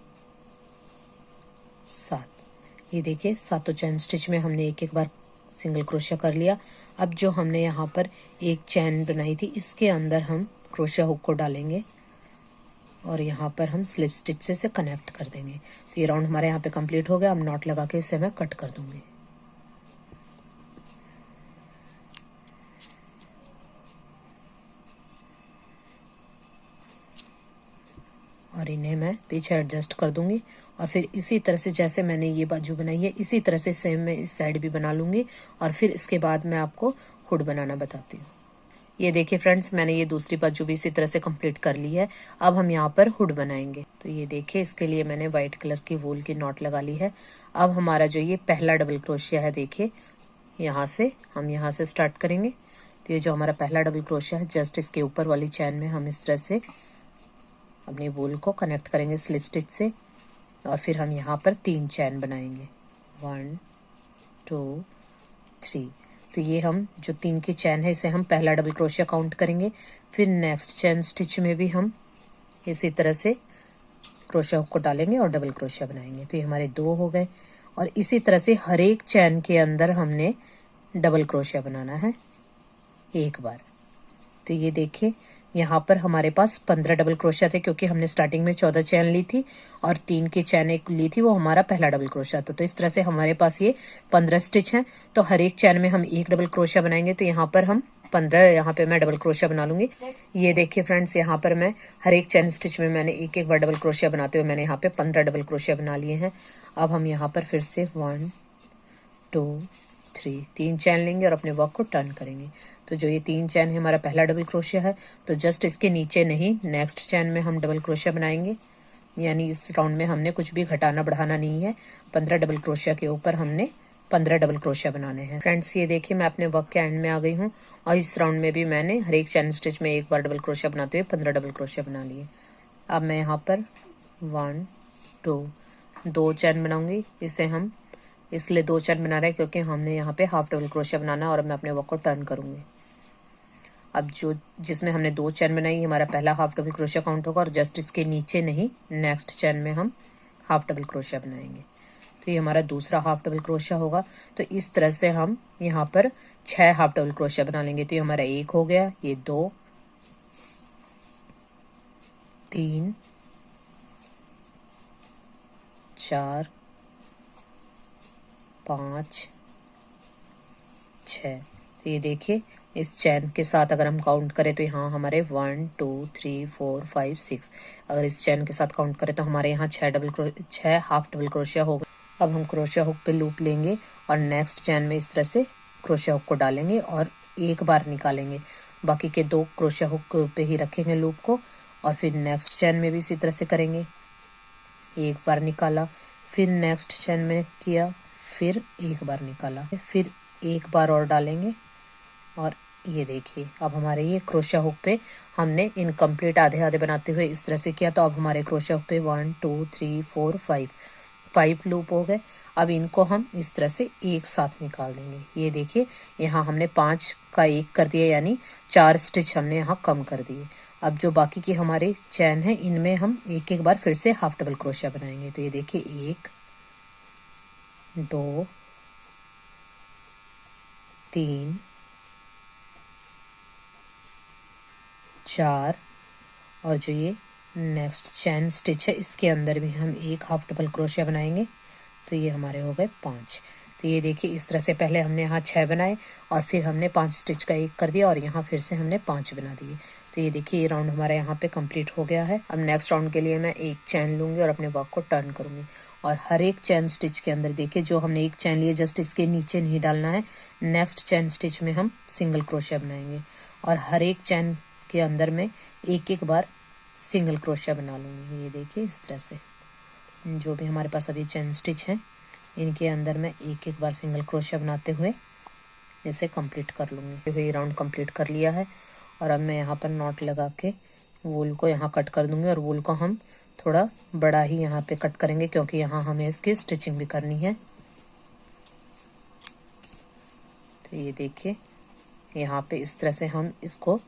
7। ये देखिए सातों चैन स्टिच में हमने एक एक बार सिंगल क्रोशिया कर लिया। अब जो हमने यहाँ पर एक चैन बनाई थी इसके अंदर हम क्रोशिया हुक को डालेंगे और यहाँ पर हम स्लिप स्टिच से कनेक्ट कर देंगे। तो ये राउंड हमारे यहाँ पे कंप्लीट हो गया। अब नॉट लगा के इसे मैं कट कर दूंगी। और इन्हें मैं पीछे एडजस्ट कर दूंगी और फिर इसी तरह से जैसे मैंने ये बाजू बनाई है इसी तरह से सेम मैं इस साइड भी बना लूंगी और फिर इसके बाद मैं आपको हुड बनाना बताती हूँ। ये देखिए फ्रेंड्स, मैंने ये दूसरी बाजू भी इसी तरह से कंप्लीट कर ली है। अब हम यहाँ पर हुड बनाएंगे। तो ये देखिए इसके लिए मैंने व्हाइट कलर की वूल की नॉट लगा ली है। अब हमारा जो ये पहला डबल क्रोशिया है, देखिए यहाँ से हम यहाँ से स्टार्ट करेंगे। तो ये जो हमारा पहला डबल क्रोशिया है जस्ट इसके ऊपर वाली चैन में हम इस तरह से अपनी वूल को कनेक्ट करेंगे स्लिप स्टिच से और फिर हम यहाँ पर 3 चैन बनाएंगे, 1 2 3। तो ये हम जो 3 की चैन है इसे हम पहला डबल क्रोशिया काउंट करेंगे। फिर नेक्स्ट चैन स्टिच में भी हम इसी तरह से क्रोशिया हुक को डालेंगे और डबल क्रोशिया बनाएंगे। तो ये हमारे 2 हो गए और इसी तरह से हर एक चैन के अंदर हमने डबल क्रोशिया बनाना है एक बार। तो ये देखिए यहाँ पर हमारे पास 15 डबल क्रोशिया थे, क्योंकि हमने स्टार्टिंग में 14 चैन ली थी और 3 की चैन एक ली थी, वो हमारा पहला डबल क्रोशिया था। तो इस तरह से हमारे पास ये 15 स्टिच हैं। तो हर एक चैन में हम एक डबल क्रोशिया बनाएंगे। तो यहाँ पर हम 15, यहाँ पे मैं डबल क्रोशिया बना लूंगी। ये देखिए फ्रेंड्स, यहाँ पर मैं हर एक चैन स्टिच में मैंने एक एक बार डबल क्रोशिया बनाते हुए मैंने यहाँ पे 15 डबल क्रोशिया बना लिए हैं। अब हम यहाँ पर फिर से 1 2 3 3 चैन लेंगे और अपने वर्क को टर्न करेंगे। तो जो ये 3 चैन है हमारा पहला डबल क्रोशिया है, तो जस्ट इसके नीचे नहीं नेक्स्ट चैन में हम डबल क्रोशिया बनाएंगे। यानी इस राउंड में हमने कुछ भी घटाना बढ़ाना नहीं है। 15 डबल क्रोशिया के ऊपर हमने 15 डबल क्रोशिया बनाने हैं। फ्रेंड्स ये देखिए मैं अपने वर्क के एंड में आ गई हूँ और इस राउंड में भी मैंने हर एक चैन स्टिच में एक बार डबल क्रोशिया बनाते हुए 15 डबल क्रोशिया बना लिए। अब मैं यहाँ पर 1 2 चैन बनाऊंगी। इसे हम इसलिए 2 चैन बना रहे हैं क्योंकि हमने यहाँ पे हाफ डबल क्रोशिया बनाना है और मैं अपने वर्क को टर्न करूंगी। अब जो जिसमें हमने 2 चैन बनाई हमारा पहला हाफ डबल क्रोशिया काउंट होगा और जस्ट इसके नीचे नहीं नेक्स्ट चैन में हम हाफ डबल क्रोशिया बनाएंगे। तो ये हमारा दूसरा हाफ डबल क्रोशिया होगा। तो इस तरह से हम यहाँ पर 6 हाफ डबल क्रोशिया बना लेंगे। तो ये हमारा 1 हो गया, ये 2 3 4 5 6। तो ये देखिए इस चैन के साथ अगर हम काउंट करें तो यहाँ हमारे 1 2 3 4 5 6, अगर इस चैन के साथ काउंट करें तो हमारे यहाँ 6 हाफ डबल क्रोशिया हो गए। अब हम क्रोशिया हुक पे लूप लेंगे और नेक्स्ट चैन में इस तरह से क्रोशिया हुक को डालेंगे और एक बार निकालेंगे। बाकी के 2 क्रोशिया हुक पे ही रखेंगे लूप को और फिर नेक्स्ट चैन में भी इसी तरह से करेंगे। एक बार निकाला, फिर नेक्स्ट चैन में किया, फिर एक बार निकाला, फिर एक बार और डालेंगे और ये देखिए अब हमारे ये क्रोशिया हुक पे हमने इनकम्प्लीट आधे आधे बनाते हुए इस तरह से किया। तो अब हमारे क्रोशिया हुक पे 1 2 3 4 5 लूप हो गए। अब इनको हम इस तरह से एक साथ निकाल देंगे। ये देखिए यहाँ हमने 5 का 1 कर दिया, यानी 4 स्टिच हमने यहाँ कम कर दिए। अब जो बाकी की हमारे चैन है इनमें हम एक एक बार फिर से हाफ डबल क्रोशिया बनाएंगे। तो ये देखिए 1 2 3 4 और जो ये नेक्स्ट चैन स्टिच है इसके अंदर भी हम एक हाफ डबल क्रोशिया बनाएंगे। तो ये हमारे हो गए 5। तो ये देखिए इस तरह से पहले हमने यहाँ 6 बनाए और फिर हमने 5 स्टिच का 1 कर दिया और यहाँ फिर से हमने 5 बना दिए। तो ये देखिए ये राउंड हमारा यहाँ पे कंप्लीट हो गया है। अब नेक्स्ट राउंड के लिए मैं एक चैन लूँगी और अपने वर्क को टर्न करूँगी और हर एक चैन स्टिच के अंदर देखिए जो हमने एक चैन लिए जस्ट इसके नीचे नहीं डालना है। नेक्स्ट चैन स्टिच में हम सिंगल क्रोशिया बनाएंगे और हर एक चैन के अंदर में एक एक बार सिंगल क्रोशिया बना लूँगी। ये देखिए इस तरह से जो भी हमारे पास अभी चैन स्टिच हैं इनके अंदर मैं एक एक बार सिंगल क्रोशिया बनाते हुए इसे कंप्लीट कर लूँगी। ये राउंड कंप्लीट कर लिया है और अब मैं यहाँ पर नॉट लगा के वूल को यहाँ कट कर दूँगी और वूल को हम थोड़ा बड़ा ही यहाँ पे कट करेंगे क्योंकि यहाँ हमें इसकी स्टिचिंग भी करनी है। तो ये देखिए यहाँ पे इस तरह से हम इसको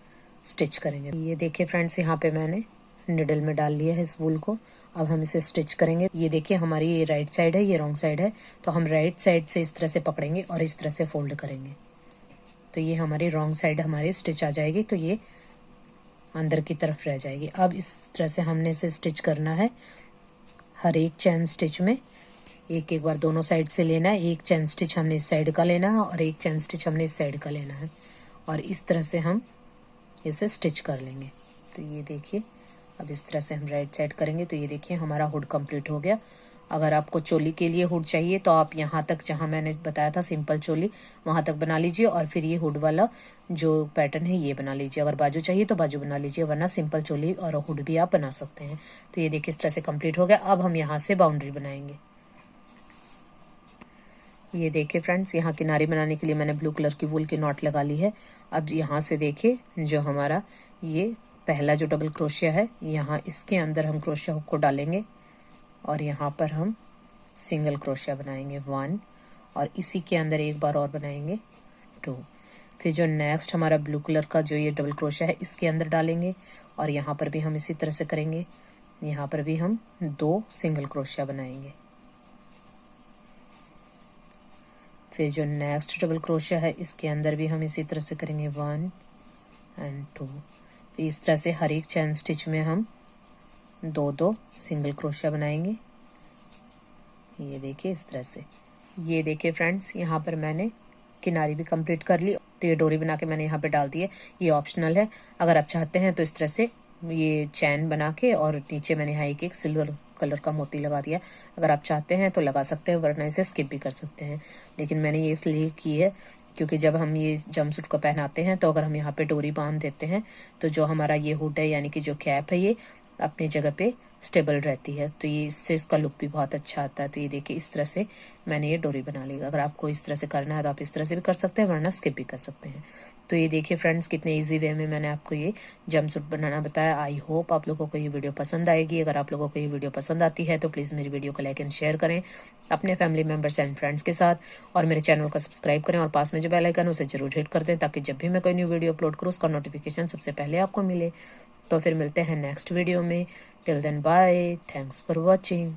स्टिच करेंगे। ये देखिए फ्रेंड्स यहाँ पे मैंने निडल में डाल लिया है इस वूल को। अब हम इसे स्टिच करेंगे। ये देखिए हमारी ये राइट साइड है, ये रॉन्ग साइड है, तो हम राइट साइड से इस तरह से पकड़ेंगे और इस तरह से फोल्ड करेंगे। तो ये हमारी रॉन्ग साइड हमारी स्टिच आ जाएगी, तो ये अंदर की तरफ रह जाएगी। अब इस तरह से हमने इसे स्टिच करना है। हर एक चैन स्टिच में एक एक बार दोनों साइड से लेना है। एक चैन स्टिच हमने इस साइड का लेना है और एक चैन स्टिच हमने इस साइड का लेना है और इस तरह से हम इसे स्टिच कर लेंगे। तो ये देखिए अब इस तरह से हम राइट साइड करेंगे। तो ये देखिए हमारा हुड कंप्लीट हो गया। अगर आपको चोली के लिए हुड चाहिए तो आप यहाँ तक जहाँ मैंने बताया था सिंपल चोली वहाँ तक बना लीजिए और फिर ये हुड वाला जो पैटर्न है ये बना लीजिए। अगर बाजू चाहिए तो बाजू बना लीजिए, वरना सिंपल चोली और हुड भी आप बना सकते हैं। तो ये देखिए इस तरह से कंप्लीट हो गया। अब हम यहाँ से बाउंड्री बनाएंगे। ये देखिए फ्रेंड्स यहाँ किनारी बनाने के लिए मैंने ब्लू कलर की वूल की नॉट लगा ली है। अब यहाँ से देखिए जो हमारा ये पहला जो डबल क्रोशिया है यहाँ इसके अंदर हम क्रोशिया हुक को डालेंगे और यहाँ पर हम सिंगल क्रोशिया बनाएंगे 1 और इसी के अंदर एक बार और बनाएंगे 2। फिर जो नेक्स्ट हमारा ब्लू कलर का जो ये डबल क्रोशिया है इसके अंदर डालेंगे और यहाँ पर भी हम इसी तरह से करेंगे। यहाँ पर भी हम 2 सिंगल क्रोशिया बनाएंगे। फिर जो नेक्स्ट डबल क्रोशिया है इसके अंदर भी हम इसी तरह से करेंगे 1 एंड 2। तो इस तरह से हर एक चैन स्टिच में हम 2 सिंगल क्रोशिया बनाएंगे। ये देखिए इस तरह से। ये देखिए फ्रेंड्स यहाँ पर मैंने किनारी भी कंप्लीट कर ली। तो ये डोरी बना के मैंने यहाँ पे डाल दी है। ये ऑप्शनल है, अगर आप चाहते हैं तो इस तरह से ये चैन बना के और नीचे मैंने यहाँ एक सिल्वर कलर का मोती लगा दिया। अगर आप चाहते हैं तो लगा सकते हैं, वरना इसे स्किप भी कर सकते हैं। लेकिन मैंने ये इसलिए की है क्योंकि जब हम ये जंपसूट को पहनाते हैं तो अगर हम यहाँ पे डोरी बांध देते हैं तो जो हमारा ये हुड है यानी कि जो कैप है ये अपनी जगह पे स्टेबल रहती है। तो ये इससे इसका लुक भी बहुत अच्छा आता है। तो ये देखिए इस तरह से मैंने ये डोरी बना ली। अगर आपको इस तरह से करना है तो आप इस तरह से भी कर सकते हैं, वरना स्किप भी कर सकते हैं। तो ये देखिए फ्रेंड्स कितने इजी वे में मैंने आपको ये जंपसूट बनाना बताया। आई होप आप लोगों को ये वीडियो पसंद आएगी। अगर आप लोगों को ये वीडियो पसंद आती है तो प्लीज़ मेरी वीडियो को लाइक एंड शेयर करें अपने फैमिली मेम्बर्स एंड फ्रेंड्स के साथ और मेरे चैनल को सब्सक्राइब करें और पास में जो बेल आइकन है उसे जरूर हिट कर दें ताकि जब भी मैं कोई न्यू वीडियो अपलोड करूँ उसका नोटिफिकेशन सबसे पहले आपको मिले। तो फिर मिलते हैं नेक्स्ट वीडियो में। Till then bye, thanks for watching.